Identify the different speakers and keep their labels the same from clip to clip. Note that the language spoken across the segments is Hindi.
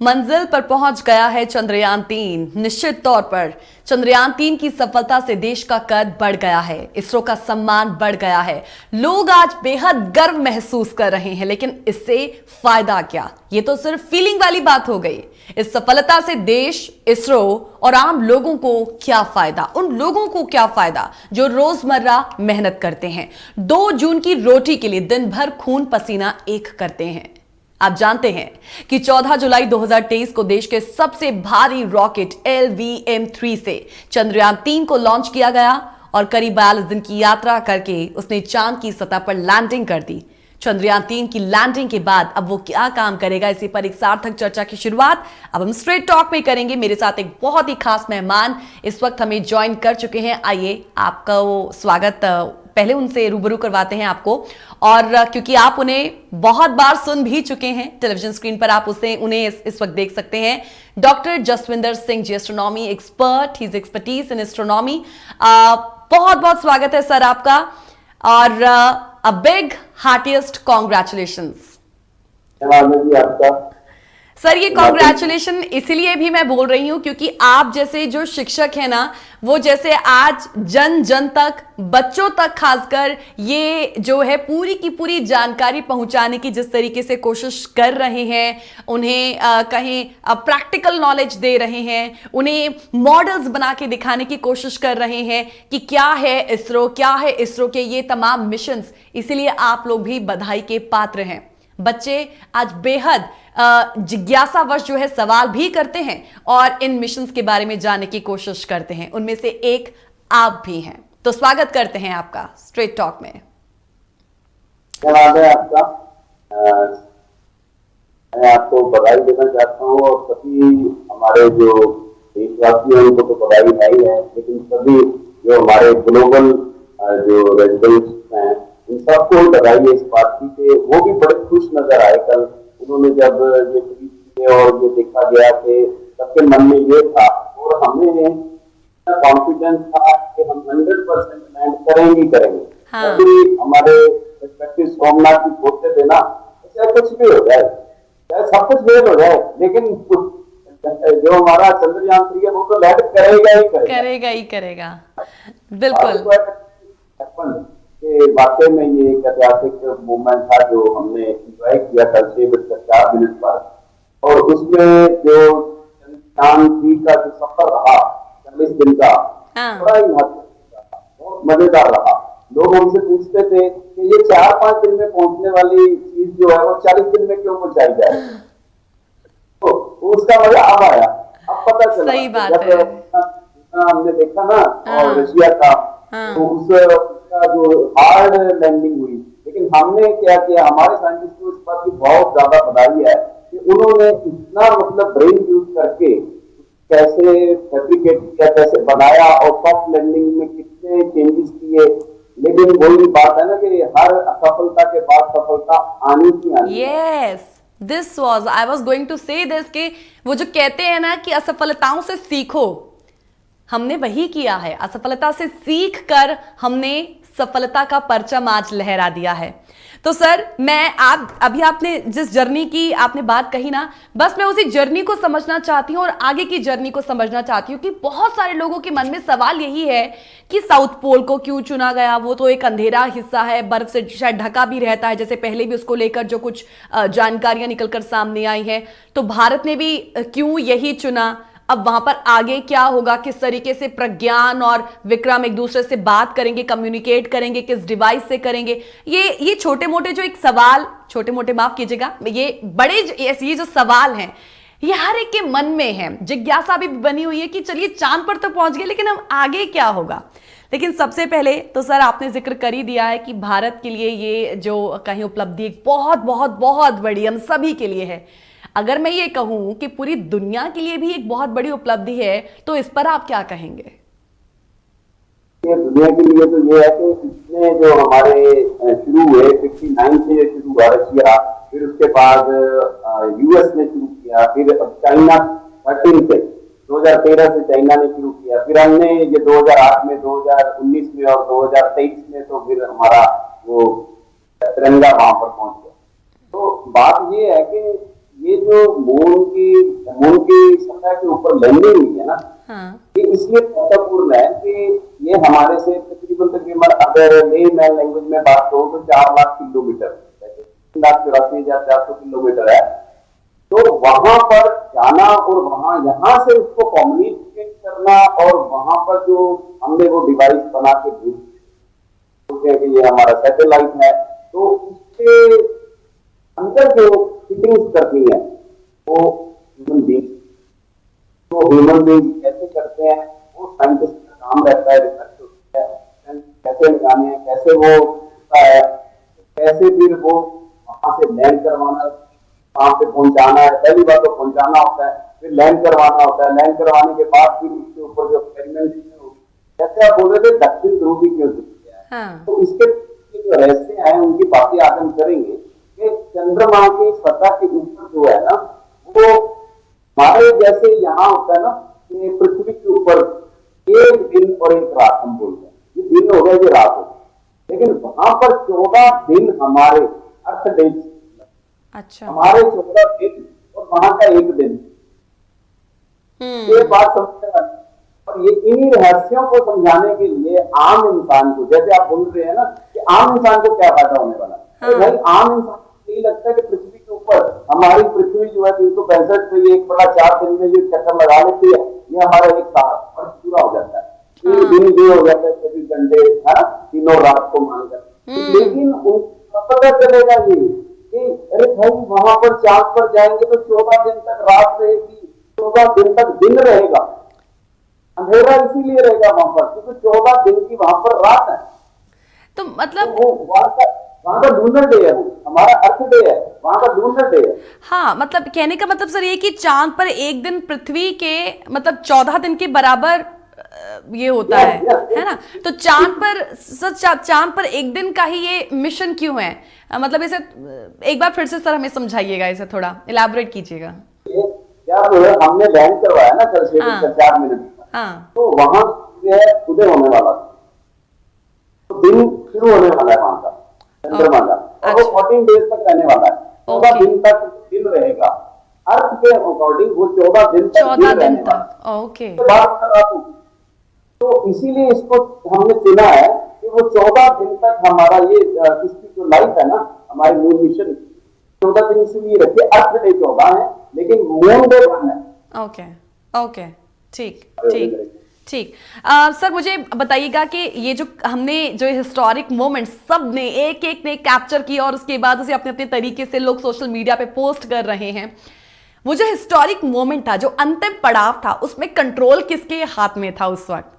Speaker 1: मंजिल पर पहुंच गया है चंद्रयान-3। निश्चित तौर पर चंद्रयान-3 की सफलता से देश का कद बढ़ गया है, इसरो का सम्मान बढ़ गया है। लोग आज बेहद गर्व महसूस कर रहे हैं, लेकिन इससे फायदा क्या? ये तो सिर्फ फीलिंग वाली बात हो गई। इस सफलता से देश, इसरो और आम लोगों को क्या फायदा? उन लोगों को क्या फायदा जो रोजमर्रा मेहनत करते हैं, 2 जून की रोटी के लिए दिन भर खून पसीना एक करते हैं। आप जानते हैं कि 14 जुलाई 2023 को देश के सबसे भारी रॉकेट LVM-3 से चंद्रयान-3 को लॉन्च किया गया और करीब 42 दिन की यात्रा करके उसने चांद की सतह पर लैंडिंग कर दी। चंद्रयान-3 की लैंडिंग के बाद अब वो क्या काम करेगा, इसी पर एक सार्थक चर्चा की शुरुआत अब हम स्ट्रेट टॉक में करेंगे। मेरे साथ एक बहुत ही खास मेहमान इस वक्त हमें ज्वाइन कर चुके हैं। आइए आपका वो स्वागत पहले उनसे रूबरू करवाते हैं आपको, और क्योंकि आप उन्हें बहुत बार सुन भी चुके हैं, टेलीविजन स्क्रीन पर आप उन्हें इस वक्त देख सकते हैं। Doctor Jaswinder Singh ji, astronomy expert, his expertise in astronomy. बहुत बहुत स्वागत है सर आपका, और अ बिग हार्टिएस्ट कॉन्ग्रेचुलेशंस।
Speaker 2: आपका
Speaker 1: सर, ये कॉन्ग्रेचुलेशन इसलिए भी मैं बोल रही हूं क्योंकि आप जैसे जो शिक्षक हैं ना, वो जैसे आज जन जन तक, बच्चों तक खासकर ये जो है पूरी की पूरी जानकारी पहुंचाने की जिस तरीके से कोशिश कर रहे हैं, उन्हें कहीं प्रैक्टिकल नॉलेज दे रहे हैं, उन्हें मॉडल्स बना के दिखाने की कोशिश कर रहे हैं कि क्या है इसरो, क्या है इसरो के ये तमाम मिशंस। इसीलिए आप लोग भी बधाई के पात्र हैं। बच्चे आज बेहद जिज्ञासावश जो है सवाल भी करते हैं और इन मिशंस के बारे में जानने की कोशिश करते हैं। उनमें से एक आप भी हैं, तो स्वागत करते हैं आपका स्ट्रेट टॉक में।
Speaker 2: धन्यवाद है आपका। मैं आपको बधाई देना चाहता हूँ और सभी हमारे जो देशवासी हैं उनको तो बधाई है, लेकिन सभी जो हमारे ग्लोबल जो रेजिडेंट्स हैं इन सबको बधाई है इस बात की कि वो भी बड़े खुश नजर आए कल उन्होंने जब ये ट्वीट किए और ये देखा गया कि सबके मन में ये था और हमें कॉन्फिडेंस था कि हम 100% लैंड करेंगे।
Speaker 1: हाँ।
Speaker 2: अभी हमारे रिस्पेक्टिव सोमनाथ की फोटो देना, चाहे कुछ भी हो जाए, चाहे सब कुछ फेल हो जाए, लेकिन जो हमारा चंद्रयान-3 है वो तो लैंड करेगा ही
Speaker 1: करेगा। बिल्कुल।
Speaker 2: वाकई में ये एक ऐतिहासिक मूवमेंट था जो हमने एंजॉय किया कल 6:04 पर, और उसमें जो चंद्रयान-3 का जो सफर रहा 40 दिन का, बड़ा ही बहुत मजेदार रहा। लोग हमसे पूछते थे कि ये 4-5 दिन में पहुंचने वाली चीज जो है वो 40 दिन में क्यों पहुंचाई जाए, तो उसका मजा अब आया, अब पता चला।
Speaker 1: सही बात है।
Speaker 2: हमने देखा ना और रशिया का, तो उसका जो हार्ड लैंडिंग हुई, लेकिन हमने क्या किया, हमारे साइंटिस्ट को इस बात की बहुत ज्यादा बधाई है कि उन्होंने इतना मतलब ब्रेन यूज करके कैसे फैब्रिकेट किया, कैसे बनाया और सॉफ्ट लैंडिंग में कितने चेंजेस किए। लेकिन वही बात है ना कि हर असफलता के बाद सफलता आनी ही आनी।
Speaker 1: Yes, this was I was going to say this कि वो जो कहते हैं ना कि असफलताओं से सीखो, हमने वही किया है। असफलता से सीख कर हमने सफलता का परचम आज लहरा दिया है। तो सर, मैं अभी आपने जिस जर्नी की आपने बात कही ना, बस मैं उसी जर्नी को समझना चाहती हूँ और आगे की जर्नी को समझना चाहती हूँ कि बहुत सारे लोगों के मन में सवाल यही है कि साउथ पोल को क्यों चुना गया? वो तो एक अंधेरा हिस्सा है, बर्फ से शायद ढका भी रहता है, जैसे पहले भी उसको लेकर जो कुछ जानकारियां निकलकर सामने आई हैं। तो भारत ने भी क्यों यही चुना? अब वहां पर आगे क्या होगा? किस तरीके से प्रज्ञान और विक्रम एक दूसरे से बात करेंगे, कम्युनिकेट करेंगे, किस डिवाइस से करेंगे? ये छोटे मोटे जो एक सवाल, छोटे मोटे माफ कीजिएगा, ये बड़े ये जो सवाल हैं ये हर एक के मन में है। जिज्ञासा भी बनी हुई है कि चलिए चांद पर तो पहुंच गए, लेकिन अब आगे क्या होगा? लेकिन सबसे पहले तो सर आपने जिक्र कर ही दिया है कि भारत के लिए ये जो कहीं उपलब्धि बहुत बहुत बहुत बड़ी हम सभी के लिए है। अगर मैं ये कहूं कि पूरी दुनिया के लिए भी एक बहुत बड़ी उपलब्धि है, तो इस पर आप क्या कहेंगे?
Speaker 2: दुनिया के लिए तो ये है कि इसमें जो हमारे शुरू हुए 59 से शुरू हुआ रशिया, फिर उसके बाद यूएस ने शुरू किया, फिर चाइना 13 से 2013 से चाइना ने शुरू किया, फिर हमने ये 2008 में, 2019 में और 2023 में तो फिर हमारा वो तिरंगा वहां पर पहुंच गया। तो बात ये है कि ये जो जो मून की सतह के ऊपर लैंडिंग हुई है ना,
Speaker 1: हाँ।
Speaker 2: ये इसलिए महत्वपूर्ण है कि ये हमारे से तकरीबन अगर लेमैन लैंग्वेज में बात करूं तो 4 लाख किलोमीटर, 3,84,400 किलोमीटर है। तो वहां पर जाना और वहां यहाँ से उसको कम्युनिकेट करना, और वहां पर जो हमने वो डिवाइस बना के भेजे कि ये हमारा सैटेलाइट है, तो उसके अंदर जो फिटिंग्स करनी है वो ह्यूमन बींग, तो ह्यूमन बींग कैसे करते हैं वो साइंटिस्ट का काम रहता है, रिसर्च होती है, कैसे लगाने हैं, कैसे वो होता है, कैसे फिर वो वहां से लैंड करवाना, वहां पे पहुंचाना है। पहली बार तो पहुंचाना होता है, फिर लैंड करवाना होता है, लैंड करवाने के बाद फिर उसके ऊपर जो एक्सपेरिमेंटेशन होगी, जैसे आप बोल रहे थे दक्षिण ध्रुव की क्यों जरूरत है,
Speaker 1: हाँ।
Speaker 2: तो इसके जो रहस्य हैं उनकी बातें आज हम करेंगे कि चंद्रमा की सतह के ऊपर जो है ना, वो हमारे जैसे यहाँ होता है ना कि पृथ्वी के ऊपर एक दिन और एक रात हम बोलते हैं, ये दिन हो गया, ये रात हो गई, लेकिन वहां पर 14 दिन हमारे अर्थ डे,
Speaker 1: अच्छा।
Speaker 2: हमारे 14 दिन और वहां का एक दिन, ये बात समझना। और ये इन्हीं रहस्यों को समझाने के लिए आम इंसान को, जैसे आप बोल रहे हैं ना कि आम इंसान को क्या फायदा होने वाला है, तो भाई आम इंसान को यही लगता है कि पृथ्वी के ऊपर हमारी पृथ्वी जो है 365 पे 1/4 दिन में जो चक्कर लगा लेती है, ये हमारा एक साल और पूरा हो जाता है। 3 दिन ये हो जाता है, 24 घंटे, है ना, तीनों रात को मानकर। लेकिन उनको पता चलेगा ये कि अरे भाई वहां पर चांद पर जाएंगे तो 14 दिन तक रात रहेगी, 14 दिन तक दिन रहेगा, अंधेरा इसीलिए रहेगा वहां पर क्योंकि 14 दिन की वहां पर रात है।
Speaker 1: तो मतलब
Speaker 2: तो वो वहां का लूनर डे है, वो हमारा अर्थ डे है, वहां का लूनर डे है।
Speaker 1: हाँ, मतलब कहने का मतलब सर ये कि चांद पर एक दिन पृथ्वी के मतलब 14 दिन के बराबर ये होता है ना? तो चांद पर सर चांद पर एक दिन का ही ये मिशन क्यों है? मतलब इसे एक बार फिर से सर हमें समझाइएगा, इसे थोड़ा इलैबोरेट कीजिएगा।
Speaker 2: क्या हमने लैंड करवाया ना कल से 4 मिनट,
Speaker 1: हाँ।
Speaker 2: तो वहां उदय होने वाला, तो दिन शुरू होने वाला है वहां का चंद्रमा का, और वो 14 डेज तक रहने वाला है, 14 दिन तक दिन रहेगा। अर्थ के अकॉर्डिंग वो 14 दिन तक दिन रहने वाला है।
Speaker 1: ओके।
Speaker 2: तो इसीलिए इसको हमने चुना है कि वो 14 दिन तक हमारा ये इसकी जो लाइफ है ना, हमारे मून मिशन 14 दिन इसीलिए रखिए, अर्थ डे 14 है लेकिन मून डे 1 है।
Speaker 1: ओके ओके, ठीक ठीक ठीक। सर मुझे बताइएगा कि ये जो हमने जो हिस्टोरिक मोमेंट सब ने एक एक ने कैप्चर किया और उसके बाद उसे अपने अपने तरीके से लोग सोशल मीडिया पे पोस्ट कर रहे हैं, वो जो हिस्टोरिक मोमेंट था, जो अंतिम पड़ाव था, उसमें कंट्रोल किसके हाथ में था उस वक्त?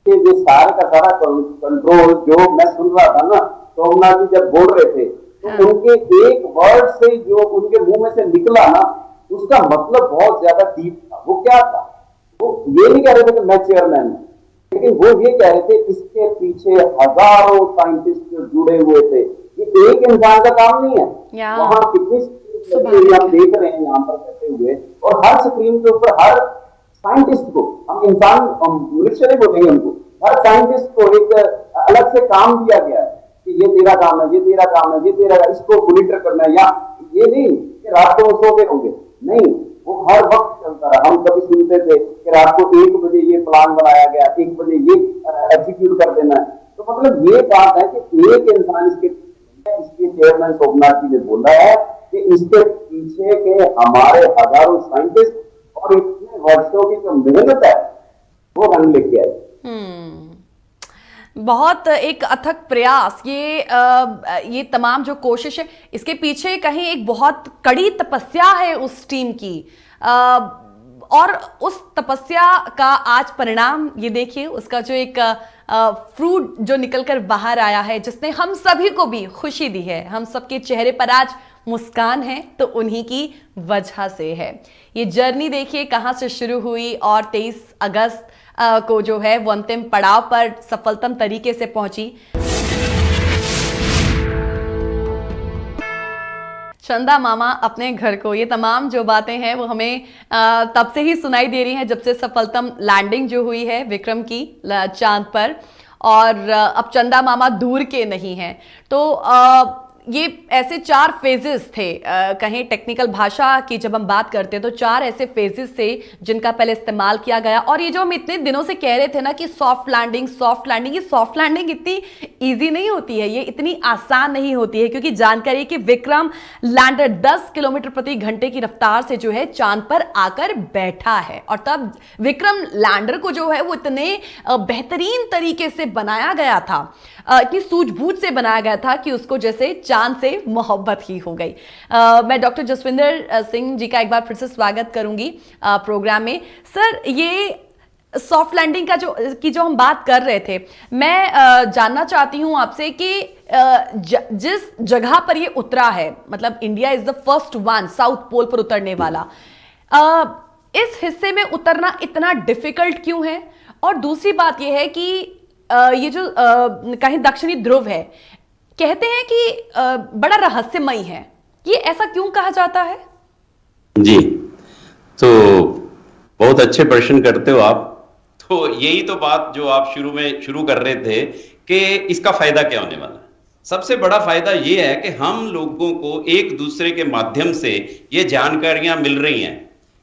Speaker 2: ये सारा का सारा कंट्रोल जो मैं सुन रहा था ना, सोमनाथ जी जब बोल रहे थे, तो उनके एक वर्ड से जो उनके मुंह में से निकला ना, उसका मतलब बहुत ज्यादा डीप था। वो क्या था? वो ये नहीं कह रहे थे कि मैं चेयरमैन हूं, लेकिन वो ये कह रहे थे इसके पीछे हजारों साइंटिस्ट जो जुड़े हुए थे, ये एक इंसान का काम नहीं है। वहां कितनी आप देख रहे हैं यहाँ पर बैठे हुए, और हर स्क्रीन के ऊपर हर साइंटिस्ट को, हम इंसान मनुष्य नहीं बोलेंगे उनको, हर साइंटिस्ट को एक अलग से काम दिया गया है कि ये तेरा काम है, ये तेरा काम है, ये तेरा, इसको मॉनिटर करना है। या ये नहीं कि रात को वो सो गए होंगे, नहीं, वो हर वक्त चलता रहा। हम कभी सुनते थे कि रात को 1 बजे ये प्लान बनाया गया, 1 बजे ये एग्जीक्यूट कर देना है। तो मतलब ये बात है कि एक इंसान इसके चेयरमैन सोमनाथ जी ने बोला है कि इसके पीछे के हमारे हजारों साइंटिस्ट और इतने वर्षों की जो मेहनत है वो हम लेके आए।
Speaker 1: बहुत एक अथक प्रयास, ये तमाम जो कोशिश है, इसके पीछे कहीं एक बहुत कड़ी तपस्या है उस टीम की, और उस तपस्या का आज परिणाम ये देखिए, उसका जो एक फ्रूट जो निकलकर बाहर आया है, जिसने हम सभी को भी खुशी दी है, हम सबके चेहरे पर आज मुस्कान है, तो उन्हीं की वजह से है। ये जर्नी देखिए कहां से शुरू हुई और 23 अगस्त को जो है वो अंतिम पड़ाव पर सफलतम तरीके से पहुंची। चंदा मामा अपने घर को, ये तमाम जो बातें हैं वो हमें तब से ही सुनाई दे रही हैं जब से सफलतम लैंडिंग जो हुई है विक्रम की चांद पर, और अब चंदा मामा दूर के नहीं हैं। तो ये ऐसे 4 फेजेस थे, कहें टेक्निकल भाषा की जब हम बात करते हैं तो 4 ऐसे फेजेस थे जिनका पहले इस्तेमाल किया गया। और ये जो हम इतने दिनों से कह रहे थे ना कि सॉफ्ट लैंडिंग, ये सॉफ्ट लैंडिंग इतनी इजी नहीं होती है, ये इतनी आसान नहीं होती है, क्योंकि जानकारी है कि विक्रम लैंडर 10 किलोमीटर प्रति घंटे की रफ्तार से जो है चांद पर आकर बैठा है। और तब विक्रम लैंडर को जो है वो इतने बेहतरीन तरीके से बनाया गया था, इतनी सूझबूझ से बनाया गया था कि उसको जैसे चांद से मोहब्बत ही हो गई। मैं डॉक्टर जसविंदर सिंह जी का एक बार फिर से स्वागत करूंगी प्रोग्राम में। सर, ये सॉफ्ट लैंडिंग का जो हम बात कर रहे थे, मैं जानना चाहती हूं आपसे कि जिस जगह पर ये उतरा है, मतलब India is the first one south pole पर उतरने वाला, इस हिस्से में उतरना इतना डिफिकल्ट क्यों है? और दूसरी बात यह है कि ये जो कहीं दक्षिणी ध्रुव है, कहते हैं कि बड़ा रहस्यमयी है, ये ऐसा क्यों कहा जाता है?
Speaker 3: जी, तो बहुत अच्छे प्रश्न करते हो आप। तो यही तो बात जो आप शुरू कर रहे थे कि इसका फायदा क्या होने वाला है। सबसे बड़ा फायदा ये है कि हम लोगों को एक दूसरे के माध्यम से ये जानकारियां मिल रही हैं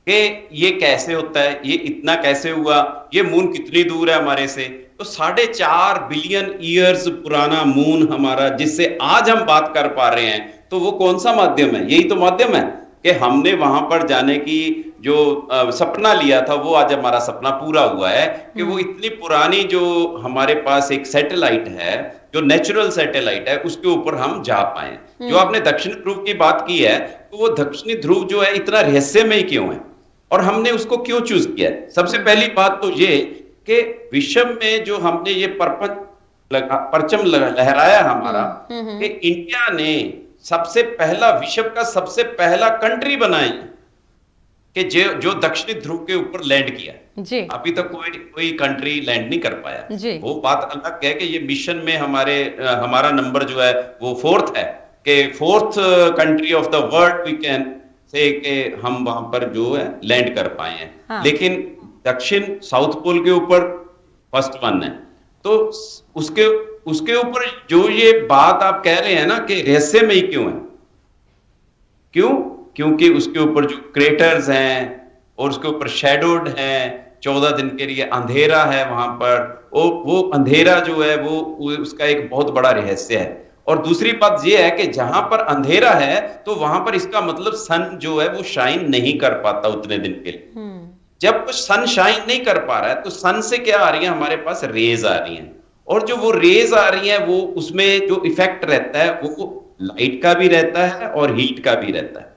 Speaker 3: कि ये कैसे होता है, ये इतना कैसे हुआ, ये मून कितनी दूर है हमारे से। तो 4.5 बिलियन ईयर्स पुराना मून हमारा, जिससे आज हम बात कर पा रहे हैं, तो वो कौन सा माध्यम है? यही तो माध्यम है कि हमने वहां पर जाने की जो सपना लिया था, वो आज हमारा सपना पूरा हुआ है कि वो इतनी पुरानी जो हमारे पास एक सैटेलाइट है, जो नेचुरल सैटेलाइट है, उसके ऊपर हम जा पाए। जो आपने दक्षिण ध्रुव की बात की है, तो वो दक्षिणी ध्रुव जो है इतना रहस्यमय क्यों है और हमने उसको क्यों चूज किया है? सबसे पहली बात तो ये कि विश्व में जो हमने ये परचम लहराया हमारा, कि इंडिया ने सबसे पहला, विश्व का सबसे पहला कंट्री बनाई कि जो दक्षिणी ध्रुव के ऊपर लैंड किया जी। अभी तक कोई कंट्री लैंड नहीं कर पाया जी। वो बात अलग है कि ये मिशन में हमारा नंबर जो है वो 4th है, कि 4th country of the world we can say कि हम वहां पर जो है लैंड कर पाए हैं। हाँ। लेकिन दक्षिण साउथ पोल के ऊपर फर्स्ट वन है। तो उसके ऊपर जो ये बात आप कह रहे हैं ना कि रहस्यमयी क्यों है, क्योंकि उसके ऊपर जो क्रेटर्स हैं और उसके ऊपर शैडोड हैं, 14 दिन के लिए अंधेरा है वहां पर। वो अंधेरा जो है वो उसका एक बहुत बड़ा रहस्य है। और दूसरी बात ये है कि जहां पर अंधेरा है तो वहां पर इसका मतलब सन जो है वो शाइन नहीं कर पाता उतने दिन के लिए। जब कुछ सन शाइन नहीं कर पा रहा है तो सन से क्या आ रही है, हमारे पास रेज आ रही हैं, और जो वो रेज आ रही हैं वो उसमें जो इफेक्ट रहता है वो लाइट का भी रहता है और हीट का भी रहता है।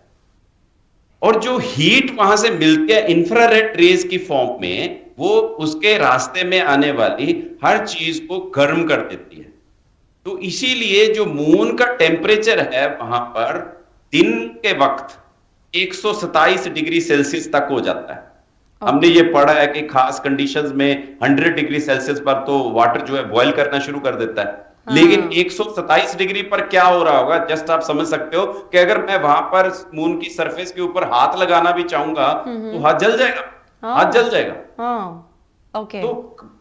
Speaker 3: और जो हीट वहां से मिलती है इंफ्रारेड रेज की फॉर्म में, वो उसके रास्ते में आने वाली हर चीज को गर्म कर देती है। तो इसीलिए जो मून का टेम्परेचर है वहां पर दिन के वक्त 127 डिग्री सेल्सियस तक हो जाता है। हमने ये पढ़ा है कि खास कंडीशंस में 100 डिग्री सेल्सियस पर तो वाटर जो है बॉयल करना शुरू कर देता है। लेकिन 127 डिग्री पर क्या हो रहा होगा, जस्ट आप समझ सकते हो कि अगर मैं वहां पर मून की सरफेस के ऊपर हाथ लगाना भी चाहूंगा तो हाथ जल जाएगा, हाथ जल जाएगा।
Speaker 1: ओके।
Speaker 3: तो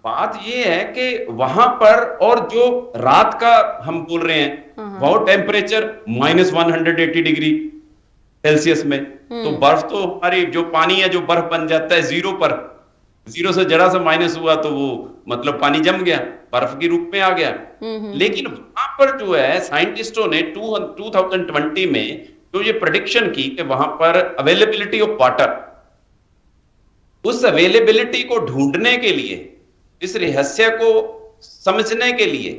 Speaker 3: बात ये है कि वहां पर, और जो रात का हम बोल रहे हैं वो टेम्परेचर -180 डिग्री सेल्सियस में, तो बर्फ तो हमारी जो पानी है जो बर्फ बन जाता है 0 पर, 0 से जरा सा माइनस हुआ तो वो मतलब पानी जम गया, बर्फ के रूप में आ गया। लेकिन वहां पर जो है साइंटिस्टों ने 2020 में जो ये प्रेडिक्शन की कि वहां पर अवेलेबिलिटी ऑफ वाटर, उस अवेलेबिलिटी को ढूंढने के लिए, इस रहस्य को समझने के लिए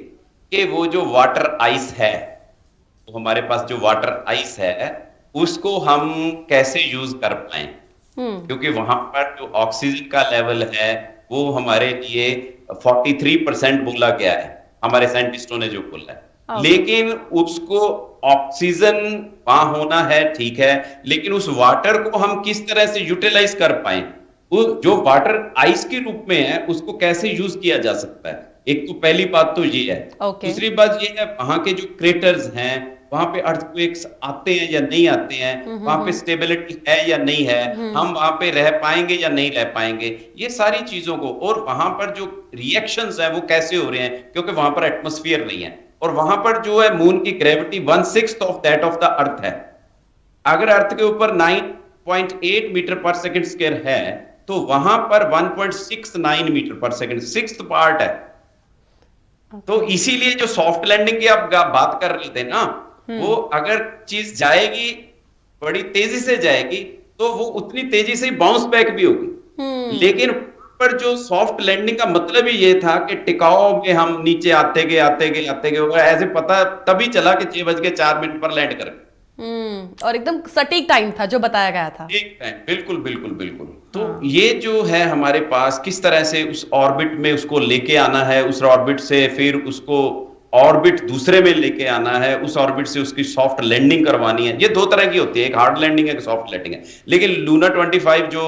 Speaker 3: कि वो जो वाटर आइस है, तो हमारे पास जो वाटर आइस है उसको हम कैसे यूज कर पाए, क्योंकि वहां पर जो ऑक्सीजन का लेवल है वो हमारे लिए 43% बोला गया है, हमारे साइंटिस्टों ने जो बोला है। लेकिन उसको ऑक्सीजन वहां होना है, ठीक है, लेकिन उस वाटर को हम किस तरह से यूटिलाइज कर पाए, वो जो वाटर आइस के रूप में है उसको कैसे यूज किया जा सकता है। एक तो पहली बात तो ये है। दूसरी बात ये है वहां के जो क्रेटर्स हैं, वहां पे अर्थक्वेक्स आते हैं या नहीं आते हैं, वहां पे स्टेबिलिटी है या नहीं है, हम वहां पे रह पाएंगे या नहीं रह पाएंगे, ये सारी चीजों को, और वहां पर जो रिएक्शंस है वो कैसे हो रहे हैं, क्योंकि वहां पर एटमॉस्फेयर नहीं है। और वहां पर जो है मून की gravity 1/6 of that of the earth है। अगर अर्थ के ऊपर 9.8 मीटर पर सेकंड स्क्वायर है तो वहां पर 1.69 मीटर पर सेकंड, 6th पार्ट है। तो इसीलिए जो सॉफ्ट लैंडिंग की आप बात कर रहे थे ना, वो अगर चीज जाएगी बड़ी तेजी से जाएगी तो वो उतनी तेजी से बाउंस बैक भी होगी। लेकिन पर जो सॉफ्ट लैंडिंग का मतलब ही ये था कि टिकाव में हम नीचे आते गए ऐसे पता तभी चला कि 6:04 पर लैंड कर।
Speaker 1: और एकदम सटीक टाइम था जो बताया गया था।
Speaker 3: एक टाइम, बिल्कुल बिल्कुल बिल्कुल। तो ये जो है हमारे पास किस तरह से उस ऑर्बिट में उसको लेके आना है, उस ऑर्बिट से फिर उसको ऑर्बिट दूसरे में लेके आना है, उस ऑर्बिट से उसकी सॉफ्ट लैंडिंग करवानी है। ये दो तरह की होती है, एक हार्ड लैंडिंग है, एक सॉफ्ट लैंडिंग है। लेकिन लूना 25 जो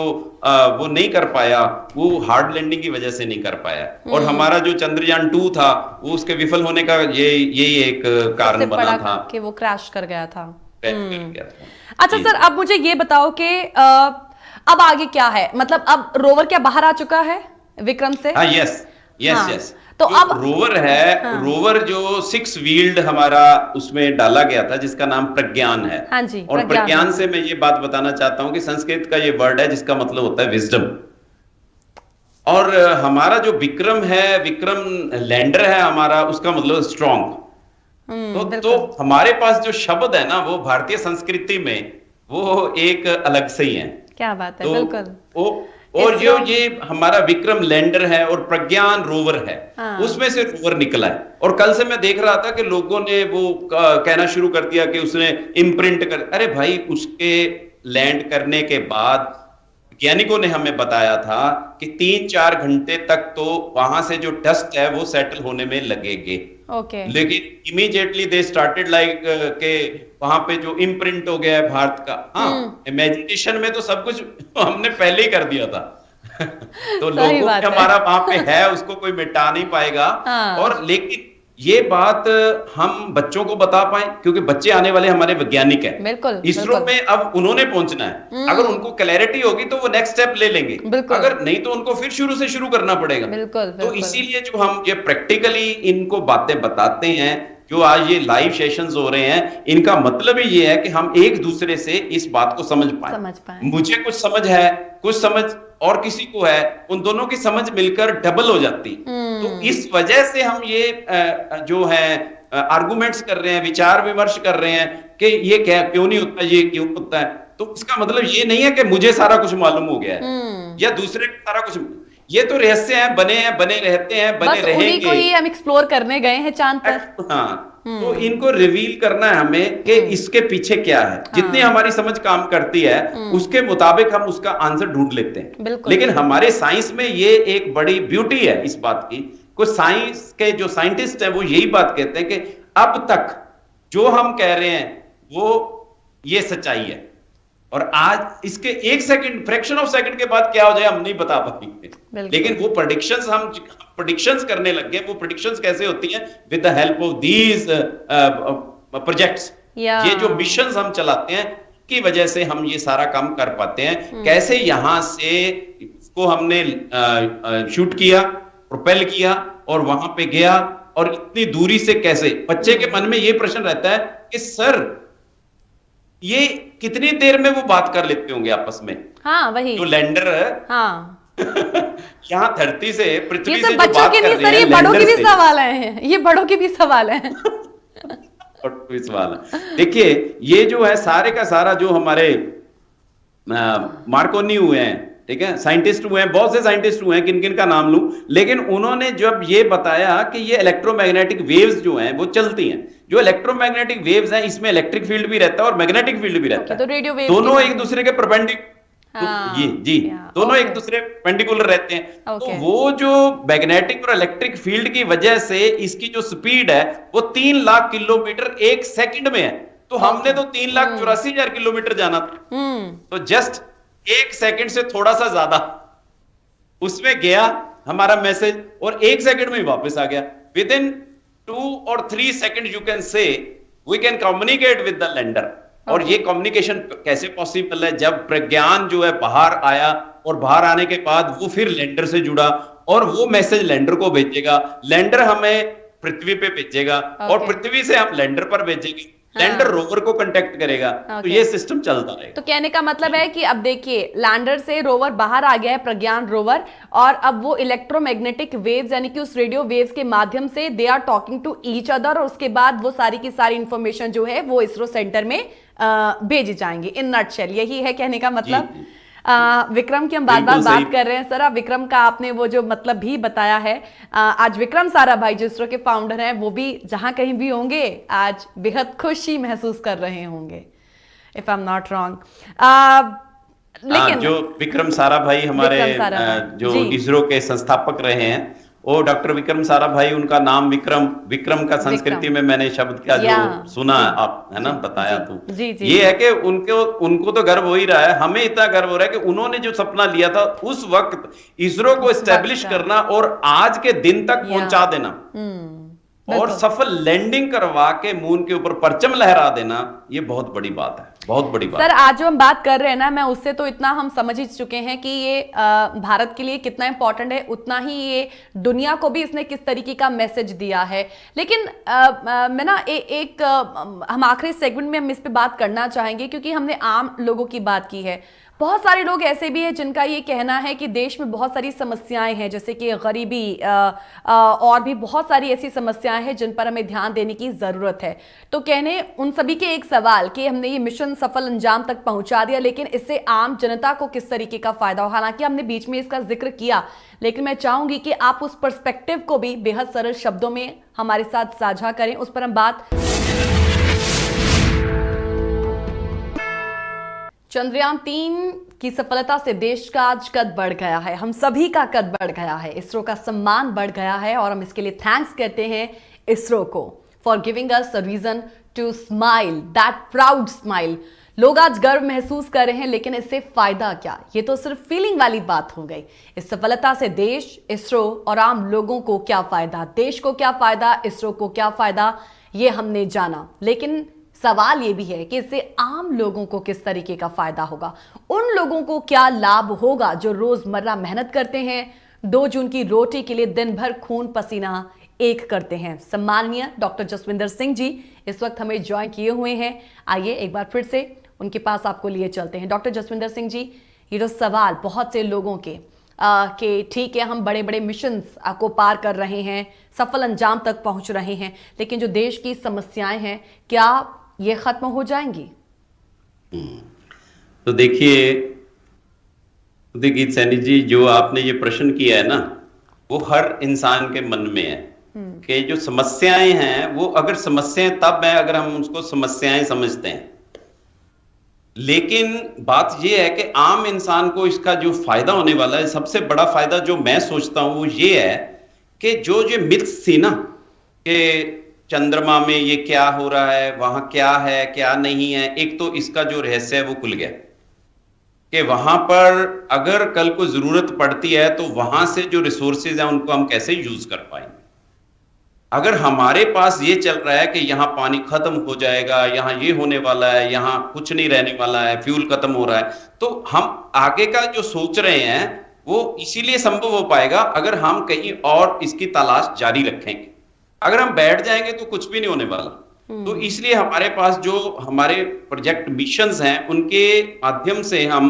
Speaker 3: वो नहीं कर पाया, वो हार्ड लैंडिंग की वजह से नहीं कर पाया। और हमारा जो चंद्रयान 2 था वो उसके विफल होने का यही एक कारण बना था
Speaker 1: कि वो क्रैश कर गया था।
Speaker 3: गया था।
Speaker 1: अच्छा सर, अब मुझे ये बताओ कि अब आगे क्या है, मतलब अब रोवर क्या बाहर आ चुका है विक्रम से?
Speaker 3: हाँ, यस।
Speaker 1: तो अब
Speaker 3: रोवर है, रोवर जो 6 व्हील्ड हमारा उसमें डाला गया था जिसका नाम प्रज्ञान है।
Speaker 1: हाँ जी,
Speaker 3: और प्रज्ञान से मैं ये बात बताना चाहता हूं कि संस्कृत का ये वर्ड है जिसका मतलब होता है विजडम। और हमारा जो विक्रम है, विक्रम लैंडर है हमारा, उसका मतलब स्ट्रॉन्ग। तो हमारे पास जो शब्द है ना वो भारतीय संस्कृति में वो एक अलग से ही है।
Speaker 1: क्या बात है, बिल्कुल।
Speaker 3: और जो ये हमारा विक्रम लैंडर है और प्रज्ञान रोवर है, उसमें से रोवर निकला है। और कल से मैं देख रहा था कि लोगों ने वो कहना शुरू कर दिया कि उसने इम्प्रिंट कर। अरे भाई, उसके लैंड करने के बाद वैज्ञानिकों ने हमें बताया था कि 3-4 घंटे तक तो वहां से जो डस्ट है वो सेटल होने में लगेगी। लेकिन इमीडिएटली दे स्टार्टेड लाइक के वहां पे जो इम्प्रिंट हो गया है भारत का। हाँ, इमेजिनेशन में तो सब कुछ हमने पहले ही कर दिया था। तो लोगों में हमारा वहां पे है, उसको कोई मिटा नहीं पाएगा। और लेकिन ये बात हम बच्चों को बता पाए, क्योंकि बच्चे आने वाले हमारे वैज्ञानिक हैं।
Speaker 1: बिल्कुल,
Speaker 3: इसरो में अब उन्होंने पहुंचना है। अगर उनको क्लैरिटी होगी तो वो नेक्स्ट स्टेप ले लेंगे, अगर नहीं तो उनको फिर शुरू करना पड़ेगा। तो इसीलिए जो हम ये प्रैक्टिकली इनको बातें बताते हैं, जो आज ये लाइव सेशंस हो रहे हैं, इनका मतलब ही ये है कि हम एक दूसरे से इस बात को समझ पाए। मुझे कुछ समझ है, कुछ समझ और किसी को है, उन दोनों की समझ मिलकर डबल हो जाती। तो इस वजह से हम ये जो है आर्गुमेंट्स कर रहे हैं, विचार विमर्श कर रहे हैं कि ये क्या क्यों नहीं होता, ये क्यों होता है। तो इसका मतलब ये नहीं है कि मुझे सारा कुछ मालूम हो गया है या दूसरे को सारा कुछ। ये तो रहस्य हैं, बने रहते हैं, बने रहेंगे।
Speaker 1: उन्हीं को ही हम एक्सप्लोर करने गए हैं चांद पर।
Speaker 3: हाँ, तो इनको रिवील करना है हमें कि इसके पीछे क्या है। जितनी हमारी समझ काम करती है उसके मुताबिक हम उसका आंसर ढूंढ लेते हैं। लेकिन हमारे साइंस में ये एक बड़ी ब्यूटी है इस बात की। कुछ साइंस के जो साइंटिस्ट हैं वो यही बात कहते हैं कि अब तक जो हम कह रहे हैं वो ये सच्चाई है, और आज इसके 1 सेकंड, फ्रैक्शन ऑफ सेकंड के बाद क्या हो जाए हम नहीं बता पाएंगे। लेकिन वो प्रेडिक्शंस हम प्रेडिक्शंस करने लग गए। वो प्रेडिक्शंस कैसे होती हैं? With the help of these projects. ये जो मिशंस हम चलाते हैं की वजह से हम ये सारा काम कर पाते हैं। कैसे यहां से इसको हमने शूट किया, प्रोपेल किया और वहां पे गया, और इतनी दूरी से कैसे। बच्चे के मन में ये प्रश्न रहता है कि सर ये कितनी देर में वो बात कर लेते होंगे आपस में।
Speaker 1: हाँ, वही
Speaker 3: जो लैंडर है,
Speaker 1: हाँ
Speaker 3: यहाँ धरती से, पृथ्वी से
Speaker 1: बच्चों के नहीं सर, ये बड़ों के भी सवाल हैं, ये बड़ों के भी सवाल हैं।
Speaker 3: देखिए, ये जो है सारे का सारा जो हमारे मार्कोनी हुए हैं, ठीक है, साइंटिस्ट हुए हैं, बहुत से साइंटिस्ट हुए हैं, किन किन का नाम लूं, लेकिन उन्होंने जब ये बताया कि ये इलेक्ट्रोमैग्नेटिक वेव्स जो हैं वो चलती हैं। जो इलेक्ट्रोमैग्नेटिक वेव्स हैं इसमें इलेक्ट्रिक फील्ड भी रहता है और मैग्नेटिक फील्ड भी रहता है।
Speaker 1: तो रेडियो वेव्स
Speaker 3: दोनों एक दूसरे के परपेंडिकुलर, दोनों एक दूसरे पेंडिकुलर रहते हैं। तो वो जो मैग्नेटिक और इलेक्ट्रिक फील्ड की वजह से इसकी जो स्पीड है वो 3 लाख किलोमीटर 1 सेकंड में है। तो हमने तो 3,84,000 किलोमीटर जाना था। तो जस्ट 1 सेकंड से थोड़ा सा ज्यादा उसमें गया हमारा मैसेज, और 1 सेकंड में ही वापस आ गया। With in 2 or 3 seconds you can say we can communicate with the lender। और ये कम्युनिकेशन कैसे पॉसिबल है? जब प्रज्ञान जो है बाहर आया, और बाहर आने के बाद वो फिर लैंडर से जुड़ा और वो मैसेज लैंडर को भेजेगा। लैंडर हमें पृथ्वी पे भेजेगा और पृथ्वी से हम लैंडर पर भेजेंगे, लैंडर रोवर को कांटेक्ट करेगा। तो ये सिस्टम चलता रहेगा।
Speaker 1: तो कहने का मतलब है कि अब देखिए लैंडर से रोवर बाहर आ गया है, प्रज्ञान रोवर, और अब वो इलेक्ट्रोमैग्नेटिक वेव्स यानी कि उस रेडियो वेव्स के माध्यम से they are talking to each other, और उसके बाद वो सारी की सारी इंफॉर्मेशन जो है वो इसरो सेंटर में भेजी जाएंगी। इन नटशेल यही है कहने का मतलब। विक्रम की हम बार बार बात कर रहे हैं सर, अब विक्रम का आपने वो जो मतलब भी बताया है। आज विक्रम साराभाई जो इसरो के फाउंडर हैं वो भी जहां कहीं भी होंगे आज बेहद खुशी महसूस कर रहे होंगे, if I am not wrong. लेकिन
Speaker 3: जो विक्रम साराभाई हमारे जो इसरो के संस्थापक रहे हैं, वो डॉक्टर विक्रम साराभाई, उनका नाम विक्रम का संस्कृति में मैंने शब्द का जो सुना आप है ना बताया, तो ये है कि उनको तो गर्व हो ही रहा है, हमें इतना गर्व हो रहा है कि उन्होंने जो सपना लिया था उस वक्त इसरो को एस्टेब्लिश करना और आज के दिन तक पहुंचा देना और सफल लैंडिंग करवा के मून के ऊपर परचम लहरा देना, ये बहुत बड़ी बात है, बहुत बड़ी बात।
Speaker 1: सर आज जो हम बात कर रहे हैं ना, मैं उससे तो इतना हम समझ ही चुके हैं कि ये भारत के लिए कितना इंपॉर्टेंट है, उतना ही ये दुनिया को भी इसने किस तरीके का मैसेज दिया है। लेकिन मैं ना हम आखिरी सेगमेंट में हम इस पे बात करना चाहेंगे, क्योंकि हमने आम लोगों की बात की है। बहुत सारे लोग ऐसे भी हैं जिनका ये कहना है कि देश में बहुत सारी समस्याएं हैं, जैसे कि गरीबी और भी बहुत सारी ऐसी समस्याएं हैं जिन पर हमें ध्यान देने की ज़रूरत है। तो कहने उन सभी के एक सवाल कि हमने ये मिशन सफल अंजाम तक पहुंचा दिया, लेकिन इससे आम जनता को किस तरीके का फायदा हो। हालांकि हमने बीच में इसका जिक्र किया, लेकिन मैं चाहूंगी कि आप उस पर्सपेक्टिव को भी बेहद सरल शब्दों में हमारे साथ साझा करें, उस पर हम बात। चंद्रयान 3 की सफलता से देश का आज कद बढ़ गया है, हम सभी का कद बढ़ गया है, इसरो का सम्मान बढ़ गया है, और हम इसके लिए थैंक्स कहते हैं इसरो को for giving us a reason to smile, that proud smile. लोग आज गर्व महसूस कर रहे हैं, लेकिन इससे फायदा क्या? ये तो सिर्फ फीलिंग वाली बात हो गई। इस सफलता से देश, इसरो और आम लोगों को क्या फायदा, देश को क्या फायदा, इसरो को क्या फायदा, ये हमने जाना। लेकिन सवाल ये भी है कि इससे आम लोगों को किस तरीके का फायदा होगा, उन लोगों को क्या लाभ होगा जो रोजमर्रा मेहनत करते हैं, 2 जून की रोटी के लिए दिन भर खून पसीना एक करते हैं। सम्माननीय डॉक्टर जसविंदर सिंह जी इस वक्त हमें ज्वाइन किए हुए हैं। आइए एक बार फिर से उनके पास आपको लिए चलते हैं। डॉक्टर जसविंदर सिंह जी, ये जो सवाल बहुत से लोगों के कि ठीक है हम बड़े बड़े मिशंस को पार कर रहे हैं, सफल अंजाम तक पहुंच रहे हैं, लेकिन जो देश की समस्याएं हैं क्या ये खत्म हो जाएंगी?
Speaker 3: तो देखिए गीत सैनी जी, जो आपने ये प्रश्न किया है ना, वो हर इंसान के मन में है कि जो समस्याएं हैं वो अगर समस्याएं तब है अगर हम उसको समस्याएं समझते हैं। लेकिन बात ये है कि आम इंसान को इसका जो फायदा होने वाला है, सबसे बड़ा फायदा जो मैं सोचता हूं वो ये है कि जो मिथ्स थी ना कि चंद्रमा में ये क्या हो रहा है, वहां क्या है क्या नहीं है, एक तो इसका जो रहस्य है वो खुल गया कि वहां पर अगर कल को जरूरत पड़ती है तो वहां से जो रिसोर्सेज हैं उनको हम कैसे यूज कर पाएंगे। अगर हमारे पास ये चल रहा है कि यहाँ पानी खत्म हो जाएगा, यहाँ ये होने वाला है, यहाँ कुछ नहीं रहने वाला है, फ्यूल खत्म हो रहा है, तो हम आगे का जो सोच रहे हैं वो इसीलिए संभव हो पाएगा अगर हम कहीं और इसकी तलाश जारी रखेंगे। अगर हम बैठ जाएंगे तो कुछ भी नहीं होने वाला। तो इसलिए हमारे पास जो हमारे प्रोजेक्ट मिशंस हैं उनके माध्यम से हम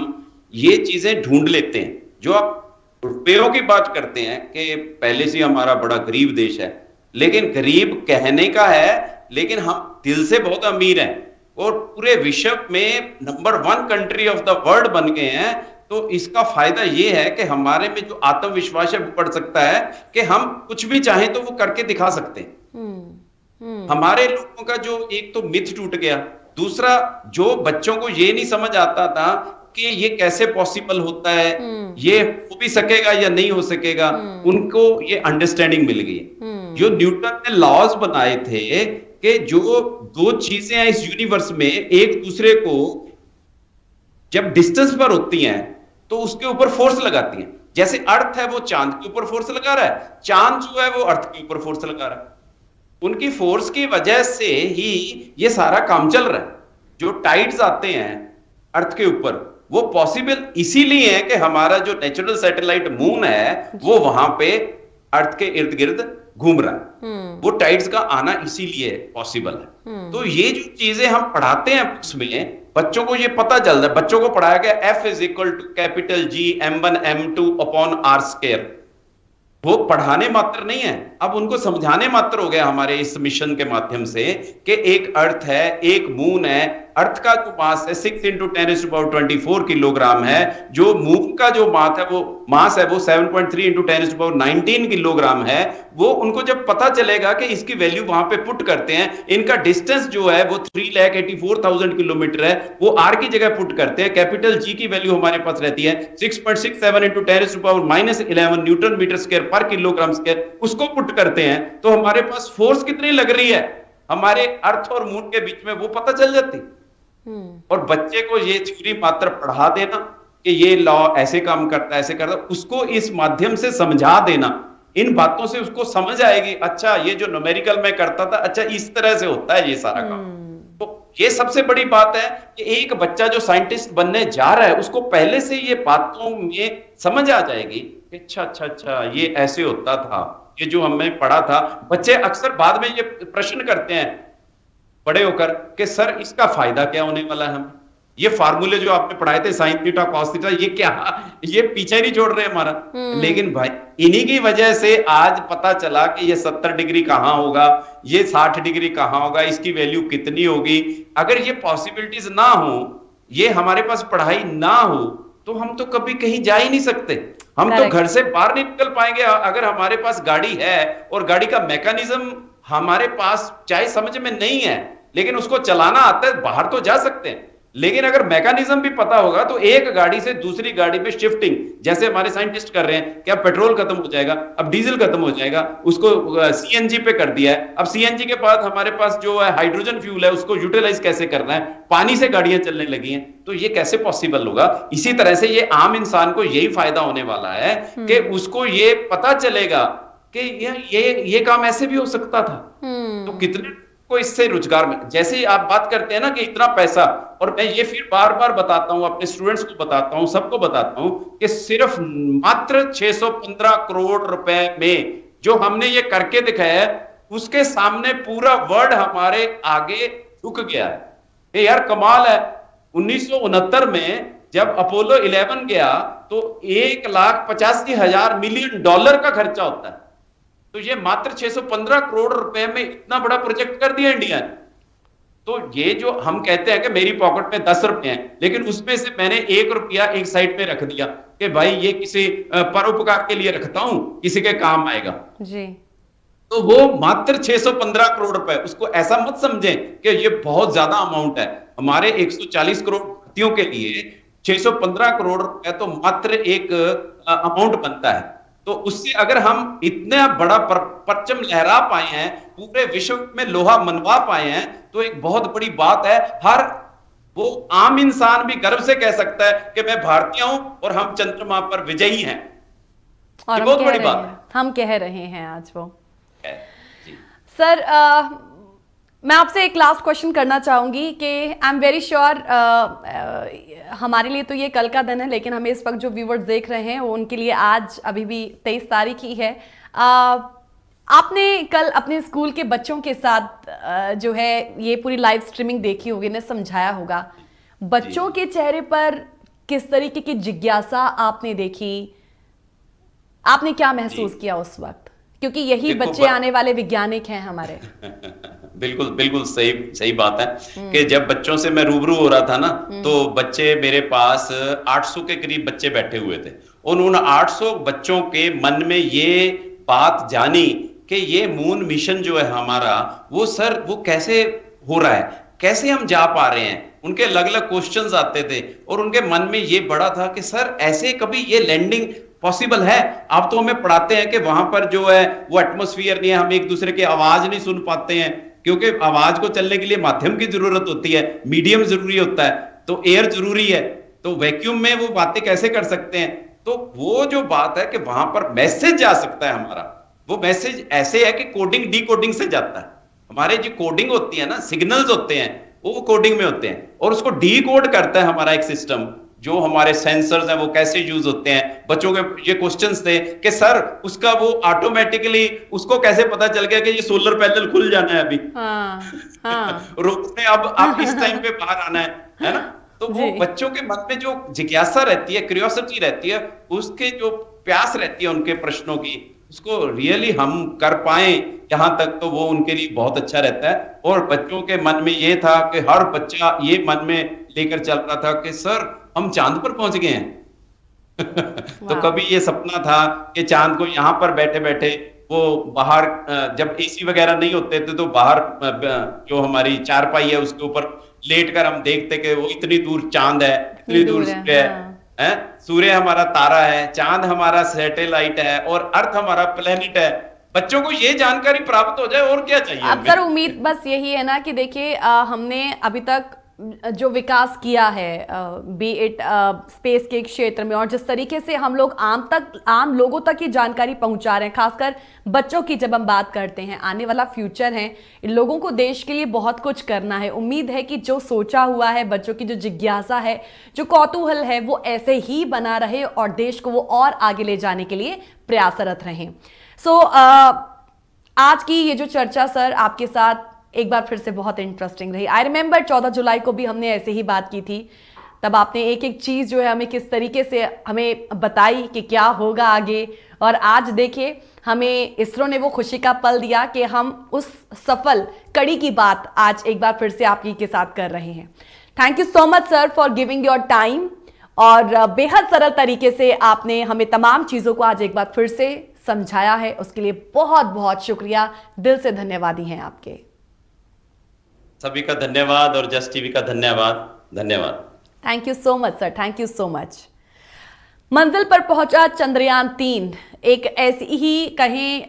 Speaker 3: ये चीजें ढूंढ लेते हैं। जो आप रुपयों की बात करते हैं कि पहले से हमारा बड़ा गरीब देश है, लेकिन गरीब कहने का है, लेकिन हम दिल से बहुत अमीर हैं और पूरे विश्व में number 1 country of the world बन गए हैं। तो इसका फायदा ये है कि हमारे में जो आत्मविश्वास है वो बढ़ सकता है कि हम कुछ भी चाहें तो वो करके दिखा सकते हैं। हमारे लोगों का जो एक तो मिथ टूट गया, दूसरा जो बच्चों को ये नहीं समझ आता था कि ये कैसे पॉसिबल होता है, ये हो भी सकेगा या नहीं हो सकेगा, उनको ये अंडरस्टैंडिंग मिल गई। जो न्यूटन ने लॉज बनाए थे कि जो 2 चीजें हैं इस यूनिवर्स में एक दूसरे को जब डिस्टेंस पर होती हैं तो उसके ऊपर फोर्स लगाती हैं। जैसे अर्थ है वो चांद के ऊपर फोर्स लगा रहा है, चांद जो है वो अर्थ के ऊपर फोर्स लगा रहा है। उनकी फोर्स की वजह से ही ये सारा काम चल रहा है। जो टाइड्स आते हैं अर्थ के ऊपर वो पॉसिबल इसीलिए है कि हमारा जो नेचुरल सैटेलाइट मून है वो वहां पे अर्थ के इर्द गिर्द घूम रहा है। वो टाइड्स का आना इसीलिए पॉसिबल है। तो ये जो चीजें हम पढ़ाते हैं उसमें बच्चों को ये पता चल रहा है। बच्चों को पढ़ाया गया F is equal to capital G m1 m2 upon r square. वो पढ़ाने मात्र नहीं है, अब उनको समझाने मात्र हो गया हमारे इस मिशन के माध्यम से कि एक अर्थ है, एक मून है। अर्थ का जो मास है 6 × 10⁻24 किलोग्राम है। जो मून का जो मास है वो 7.3 × 10⁻19 किलोग्राम है। वो उनको जब पता चलेगा कि इसकी वैल्यू वहां पे पुट करते हैं, इनका डिस्टेंस जो है वो 3,84,000 किलोमीटर है, वो आर की जगह पुट करते हैं, कैपिटल जी की वैल्यू हमारे पास रहती है 6.67 × 10⁻11 न्यूटन मीटर स्क्वायर पर किलोग्राम स्क्वायर, उसको पुट करते हैं तो हमारे पास फोर्स कितनी लग रही है हमारे अर्थ और मून के बीच में वो पता चल जाती। और बच्चे को ये थ्योरी मात्र पढ़ा देना कि ये लॉ ऐसे काम करता है, ऐसे करता है, उसको इस माध्यम से समझा देना, इन बातों से उसको समझ आएगी, अच्छा ये जो न्यूमेरिकल में करता था, अच्छा इस तरह से होता है ये सारा काम। तो ये सबसे बड़ी बात है कि एक बच्चा जो साइंटिस्ट बनने जा रहा है उसको पहले से ये बातों में समझ आ जाएगी कि अच्छा ये ऐसे होता था, ये जो हमें पढ़ा था। बच्चे अक्सर बाद में ये प्रश्न करते हैं बड़े होकर कि सर इसका फायदा क्या होने वाला है हमें, ये फार्मूले जो आपने पढ़ाए थे साइन थीटा कॉस थीटा, ये क्या, ये पीछे नहीं छोड़ रहे हमारा। लेकिन भाई इन्हीं की वजह से आज पता चला कि ये 70 डिग्री कहां होगा, ये 60 डिग्री कहां होगा, इसकी वैल्यू कितनी होगी। अगर ये पॉसिबिलिटीज ना हो, ये हमारे पास पढ़ाई ना हो, तो हम तो कभी कहीं जा ही नहीं सकते। हम तो घर से बाहर नहीं निकल पाएंगे। अगर हमारे पास गाड़ी है और गाड़ी का मैकेनिज्म हमारे पास चाहे समझ में नहीं है लेकिन उसको चलाना आता है, बाहर तो जा सकते हैं। लेकिन अगर मैकेनिज्म भी पता होगा तो एक गाड़ी से दूसरी गाड़ी में शिफ्टिंग, जैसे हमारे साइंटिस्ट कर रहे हैं कि अब पेट्रोल खत्म हो जाएगा, अब डीजल खत्म हो जाएगा, उसको सीएनजी पे कर दिया है। अब सीएनजी के बाद हमारे पास जो है हाइड्रोजन फ्यूल है, उसको यूटिलाइज कैसे करना है, पानी से गाड़ियां चलने लगी हैं, तो ये कैसे पॉसिबल होगा। इसी तरह से ये आम इंसान को यही फायदा होने वाला है कि उसको ये पता चलेगा कि ये काम ऐसे भी हो सकता था। तो कितने को इससे रोजगार में, जैसे ही आप बात करते हैं ना कि इतना पैसा, और मैं ये फिर बार बार बताता हूं, अपने स्टूडेंट्स को बताता हूं, सबको बताता हूं कि सिर्फ मात्र 615 करोड़ रुपए में जो हमने ये करके दिखाया है, उसके सामने पूरा वर्ल्ड हमारे आगे झुक गया है। यार कमाल है। 1969 में जब अपोलो 11 गया तो $1,85,000 मिलियन का खर्चा होता है, तो ये मात्र 615 करोड़ रुपए में इतना बड़ा प्रोजेक्ट कर दिया इंडिया ने। तो ये जो हम कहते हैं कि मेरी पॉकेट में 10 रुपए हैं, लेकिन उसमें से मैंने 1 रुपया एक साइड पे रख दिया कि भाई ये किसी परोपकार के लिए रखता हूं, किसी के काम आएगा
Speaker 1: जी।
Speaker 3: तो वो मात्र 615 करोड़ रुपए, उसको ऐसा मत समझें कि ये बहुत ज्यादा अमाउंट है। हमारे 140 करोड़ भारतीयों के लिए 615 करोड़ रुपए तो मात्र एक अमाउंट बनता है। तो उससे अगर हम इतना बड़ा परचम लहरा पाए हैं, पूरे विश्व में लोहा मनवा पाए हैं, तो एक बहुत बड़ी बात है। हर वो आम इंसान भी गर्व से कह सकता है कि मैं भारतीय हूं और हम चंद्रमा पर विजयी हैं।
Speaker 1: और
Speaker 3: बहुत बड़ी बात है,
Speaker 1: हम कह रहे हैं आज वो।
Speaker 3: जी।
Speaker 1: सर मैं आपसे एक लास्ट क्वेश्चन करना चाहूंगी कि आई एम वेरी श्योर हमारे लिए तो ये कल का दिन है, लेकिन हमें इस वक्त जो व्यूवर्स देख रहे हैं उनके लिए आज अभी भी 23 तारीख ही है। आपने कल अपने स्कूल के बच्चों के साथ जो है ये पूरी लाइव स्ट्रीमिंग देखी होगी, ने समझाया होगा, बच्चों के चेहरे पर किस तरीके की जिज्ञासा आपने देखी, आपने क्या महसूस किया उस वक्त, क्योंकि यही बच्चे आने वाले वैज्ञानिक हैं हमारे।
Speaker 3: बिल्कुल बिल्कुल सही बात है कि जब बच्चों से मैं रूबरू हो रहा था ना, तो बच्चे मेरे पास 800 के करीब बच्चे बैठे हुए थे। उन 800 बच्चों के मन में ये बात जानी कि ये मून मिशन जो है हमारा, वो सर वो कैसे हो रहा है, कैसे हम जा पा रहे हैं। उनके अलग अलग क्वेश्चंस आते थे और उनके मन में ये बड़ा था कि सर ऐसे कभी ये लैंडिंग पॉसिबल है। आप तो हमें पढ़ाते हैं कि वहां पर जो है वो एटमॉस्फेयर नहीं है, हम एक दूसरे की आवाज नहीं सुन पाते हैं, क्योंकि आवाज को चलने के लिए माध्यम की जरूरत होती है, मीडियम जरूरी होता है, तो एयर जरूरी है, तो वैक्यूम में वो बातें कैसे कर सकते हैं। तो वो जो बात है कि वहां पर मैसेज जा सकता है हमारा, वो मैसेज ऐसे है कि कोडिंग डी कोडिंग से जाता है। हमारे जो कोडिंग होती है ना, सिग्नल्स होते हैं वो कोडिंग में होते हैं, और उसको डी कोड करता है हमारा एक सिस्टम, जो हमारे सेंसर्स हैं वो कैसे यूज होते हैं। बच्चों के ये क्वेश्चंस थे कि सर उसका वो ऑटोमेटिकली उसको कैसे पता चल गया कि ये सोलर पैनल खुल जाना है अभी, रोज ने अब इस टाइम पे बाहर आना है ना। तो वो बच्चों के मन में जो जिज्ञासा रहती है, क्यूरियोसिटी रहती है, उसके जो प्यास रहती है उनके प्रश्नों की, उसको रियली हम कर पाए यहाँ तक, तो वो उनके लिए बहुत अच्छा रहता है। और बच्चों के मन में ये था कि हर बच्चा ये मन में लेकर चल रहा था कि सर हम चांद पर पहुंच गए हैं। तो कभी ये सपना था कि चांद को यहाँ पर बैठे बैठे वो बाहर, जब एसी वगैरह नहीं होते थे तो बाहर जो हमारी चारपाई है उसके ऊपर लेट कर हम देखते कि वो इतनी दूर चांद है, इतनी दूर सूर्य है। सूर्य हमारा तारा है, चांद हमारा सैटेलाइट है और अर्थ हमारा प्लेनेट है। बच्चों को ये जानकारी प्राप्त हो जाए और क्या चाहिए।
Speaker 1: अब सर उम्मीद बस यही है ना कि देखिए हमने अभी तक जो विकास किया है बी इट स्पेस के क्षेत्र में, और जिस तरीके से हम लोग आम लोगों तक ये जानकारी पहुंचा रहे हैं, खासकर बच्चों की जब हम बात करते हैं, आने वाला फ्यूचर है, इन लोगों को देश के लिए बहुत कुछ करना है। उम्मीद है कि जो सोचा हुआ है, बच्चों की जो जिज्ञासा है, जो कौतूहल है, वो ऐसे ही बना रहे और देश को वो और आगे ले जाने के लिए प्रयासरत रहें। सो आज की ये जो चर्चा सर आपके साथ एक बार फिर से बहुत इंटरेस्टिंग रही। आई रिमेंबर 14 जुलाई को भी हमने ऐसे ही बात की थी, तब आपने एक एक चीज जो है हमें किस तरीके से हमें बताई कि क्या होगा आगे, और आज देखिए हमें इसरो ने वो खुशी का पल दिया कि हम उस सफल कड़ी की बात आज एक बार फिर से आप ही के साथ कर रहे हैं। Thank you so much sir for giving your time, और बेहद सरल तरीके से आपने हमें तमाम चीजों को आज एक बार फिर से समझाया है, उसके लिए बहुत बहुत शुक्रिया, दिल से धन्यवादी हैं आपके।
Speaker 3: सभी का धन्यवाद और जस्ट टीवी का धन्यवाद।
Speaker 1: Thank you so much sir, thank you so much. मंजिल पर पहुंचा चंद्रयान 3, एक ऐसी ही कहें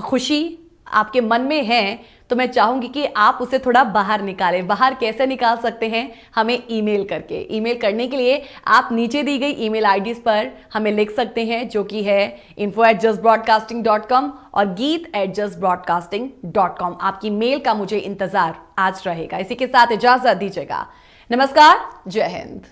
Speaker 1: खुशी आपके मन में है, तो मैं चाहूंगी कि आप उसे थोड़ा बाहर निकालें। बाहर कैसे निकाल सकते हैं? हमें ईमेल करके। ईमेल करने के लिए आप नीचे दी गई ईमेल आईडीज पर हमें लिख सकते हैं, जो कि है info@justbroadcasting.com और geet@justbroadcasting.com। आपकी मेल का मुझे इंतजार आज रहेगा। इसी के साथ इजाजत दीजिएगा। नमस्कार, जय हिंद।